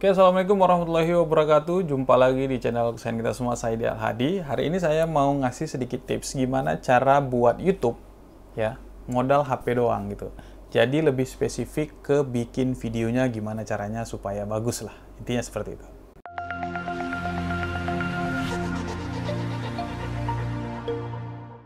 Oke, Assalamualaikum warahmatullahi wabarakatuh. Jumpa lagi di channel kesayangan kita semua, saya Al Hadi. Hari ini saya mau ngasih sedikit tips gimana cara buat YouTube, ya, modal HP doang gitu. Jadi lebih spesifik ke bikin videonya gimana caranya supaya bagus lah. Intinya seperti itu.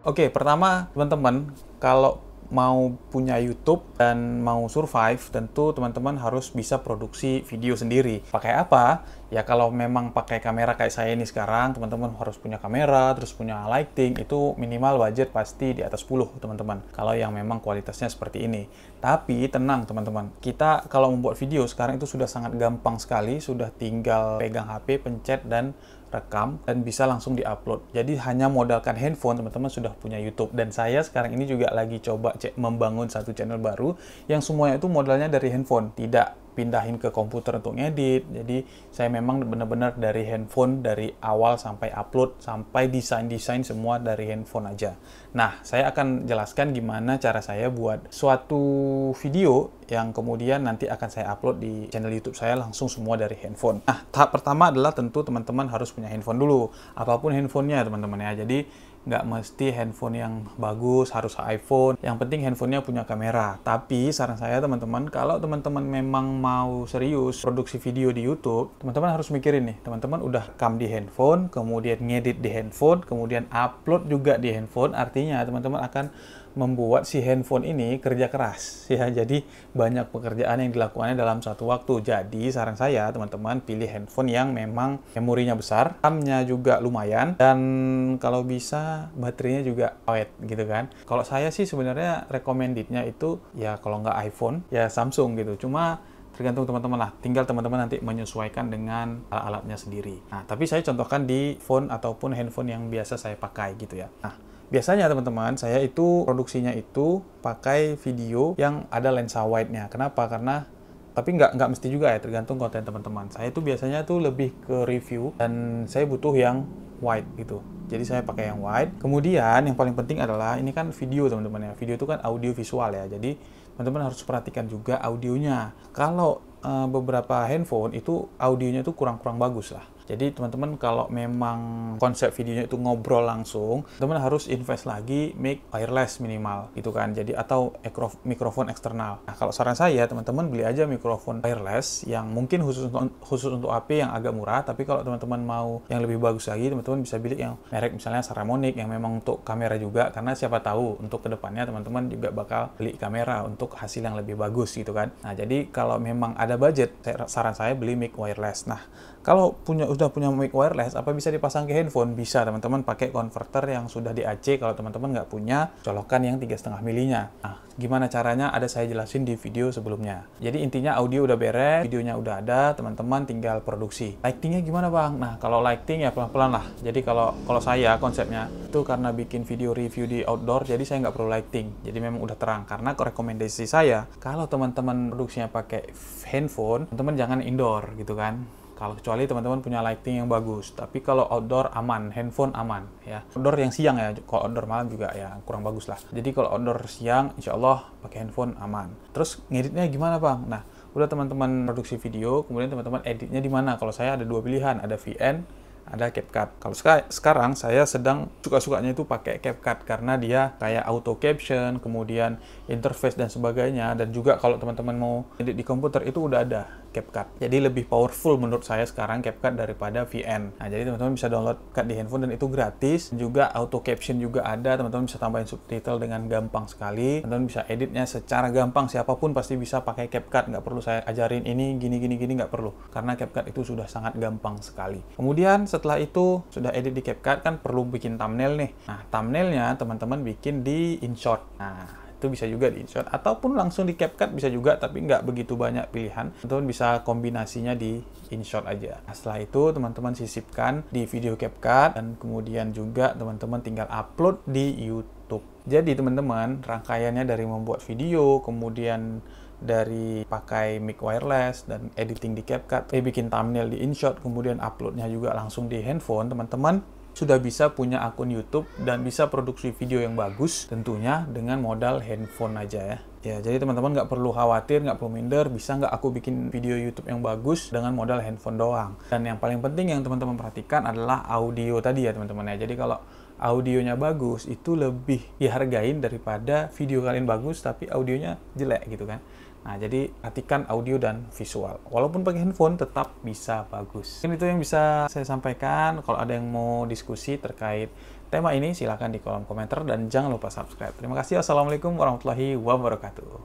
Oke, pertama teman-teman, kalau mau punya YouTube dan mau survive, tentu teman-teman harus bisa produksi video sendiri. Pakai apa? Ya kalau memang pakai kamera kayak saya ini sekarang, teman-teman harus punya kamera, terus punya lighting, itu minimal budget pasti di atas 10, teman-teman. Kalau yang memang kualitasnya seperti ini. Tapi tenang teman-teman, kita kalau membuat video sekarang itu sudah sangat gampang sekali, sudah tinggal pegang HP, pencet, dan rekam dan bisa langsung diupload. Jadi hanya modalkan handphone, teman-teman sudah punya YouTube. Dan saya sekarang ini juga lagi coba membangun satu channel baru yang semuanya itu modalnya dari handphone, tidak pindahin ke komputer untuk ngedit. Jadi saya memang benar-benar dari handphone, dari awal sampai upload, sampai desain-desain semua dari handphone aja. Nah, saya akan jelaskan gimana cara saya buat suatu video yang kemudian nanti akan saya upload di channel YouTube saya langsung semua dari handphone. Nah, tahap pertama adalah tentu teman-teman harus punya handphone dulu. Apapun handphonenya teman-teman ya. Jadi nggak mesti handphone yang bagus, harus iPhone. Yang penting handphonenya punya kamera. Tapi saran saya teman-teman, kalau teman-teman memang mau serius produksi video di YouTube, teman-teman harus mikirin nih, teman-teman udah rekam di handphone, kemudian ngedit di handphone, kemudian upload juga di handphone, artinya teman-teman akan membuat si handphone ini kerja keras ya. Jadi banyak pekerjaan yang dilakukannya dalam satu waktu. Jadi saran saya teman-teman pilih handphone yang memang memorinya besar, RAM-nya juga lumayan, dan kalau bisa baterainya juga awet gitu kan. Kalau saya sih sebenarnya recommended-nya itu ya kalau nggak iPhone ya Samsung gitu. Cuma tergantung teman-teman lah, tinggal teman-teman nanti menyesuaikan dengan alat-alatnya sendiri. Nah, tapi saya contohkan di phone ataupun handphone yang biasa saya pakai gitu ya. Nah, biasanya teman-teman, saya itu produksinya itu pakai video yang ada lensa wide-nya. Kenapa? Karena, tapi nggak mesti juga ya, tergantung konten teman-teman. Saya itu biasanya tuh lebih ke review, dan saya butuh yang wide gitu. Jadi saya pakai yang wide. Kemudian yang paling penting adalah, ini kan video teman-teman ya. Video itu kan audio visual ya, jadi teman-teman harus perhatikan juga audionya. Kalau beberapa handphone itu audionya tuh kurang bagus lah. Jadi teman-teman kalau memang konsep videonya itu ngobrol langsung, teman-teman harus invest lagi mic wireless minimal gitu kan. Jadi atau mikrofon eksternal. Nah, kalau saran saya teman-teman beli aja mikrofon wireless yang mungkin khusus untuk HP yang agak murah, tapi kalau teman-teman mau yang lebih bagus lagi, teman-teman bisa beli yang merek misalnya Saramonic yang memang untuk kamera juga, karena siapa tahu untuk kedepannya teman-teman juga bakal beli kamera untuk hasil yang lebih bagus gitu kan. Nah, jadi kalau memang ada budget, saran saya beli mic wireless. Nah, kalau udah punya mic wireless, apa bisa dipasang ke handphone? Bisa, teman-teman pakai converter yang sudah di AC kalau teman-teman nggak punya colokan yang 3,5 milinya. Nah, gimana caranya? Ada saya jelasin di video sebelumnya. Jadi intinya audio udah beres, videonya udah ada, teman-teman tinggal produksi. Lightingnya gimana bang? Nah, kalau lighting ya pelan-pelan lah. Jadi kalau saya konsepnya itu karena bikin video review di outdoor, jadi saya nggak perlu lighting. Jadi memang udah terang. Karena rekomendasi saya, kalau teman-teman produksinya pakai handphone, teman-teman jangan indoor gitu kan. Kalau kecuali teman-teman punya lighting yang bagus. Tapi kalau outdoor aman, handphone aman ya. Outdoor yang siang ya, kalau outdoor malam juga ya kurang bagus lah. Jadi kalau outdoor siang, insya Allah pakai handphone aman. Terus ngeditnya gimana bang? Nah, udah teman-teman produksi video, kemudian teman-teman editnya di mana? Kalau saya ada dua pilihan, ada VN, ada CapCut. Kalau sekarang saya sedang suka-sukanya itu pakai CapCut karena dia kayak auto caption, kemudian interface dan sebagainya, dan juga kalau teman-teman mau edit di komputer itu udah ada CapCut. Jadi lebih powerful menurut saya sekarang CapCut daripada VN. Nah, jadi teman-teman bisa download CapCut di handphone dan itu gratis. Juga auto caption juga ada, teman-teman bisa tambahin subtitle dengan gampang sekali. Teman-teman bisa editnya secara gampang, siapapun pasti bisa pakai CapCut. Nggak perlu saya ajarin ini gini nggak perlu. Karena CapCut itu sudah sangat gampang sekali. Kemudian setelah itu sudah edit di CapCut kan perlu bikin thumbnail nih. Nah, thumbnailnya teman-teman bikin di InShot. Nah, itu bisa juga di InShot ataupun langsung di CapCut bisa juga, tapi nggak begitu banyak pilihan. Teman-teman bisa kombinasinya di InShot aja. Nah, setelah itu teman-teman sisipkan di video CapCut dan kemudian juga teman-teman tinggal upload di YouTube. Jadi teman-teman, rangkaiannya dari membuat video, kemudian dari pakai mic wireless dan editing di CapCut, bikin thumbnail di InShot, kemudian uploadnya juga langsung di handphone, teman-teman sudah bisa punya akun YouTube dan bisa produksi video yang bagus, tentunya dengan modal handphone aja ya. Ya, jadi teman-teman nggak perlu khawatir, nggak perlu minder, bisa nggak aku bikin video YouTube yang bagus dengan modal handphone doang. Dan yang paling penting yang teman-teman perhatikan adalah audio tadi ya teman-teman ya. Jadi kalau audionya bagus, itu lebih dihargain daripada video kalian bagus tapi audionya jelek gitu kan. Nah, jadi perhatikan audio dan visual. Walaupun pakai handphone, tetap bisa bagus. Mungkin itu yang bisa saya sampaikan. Kalau ada yang mau diskusi terkait tema ini, silakan di kolom komentar dan jangan lupa subscribe. Terima kasih. Wassalamualaikum warahmatullahi wabarakatuh.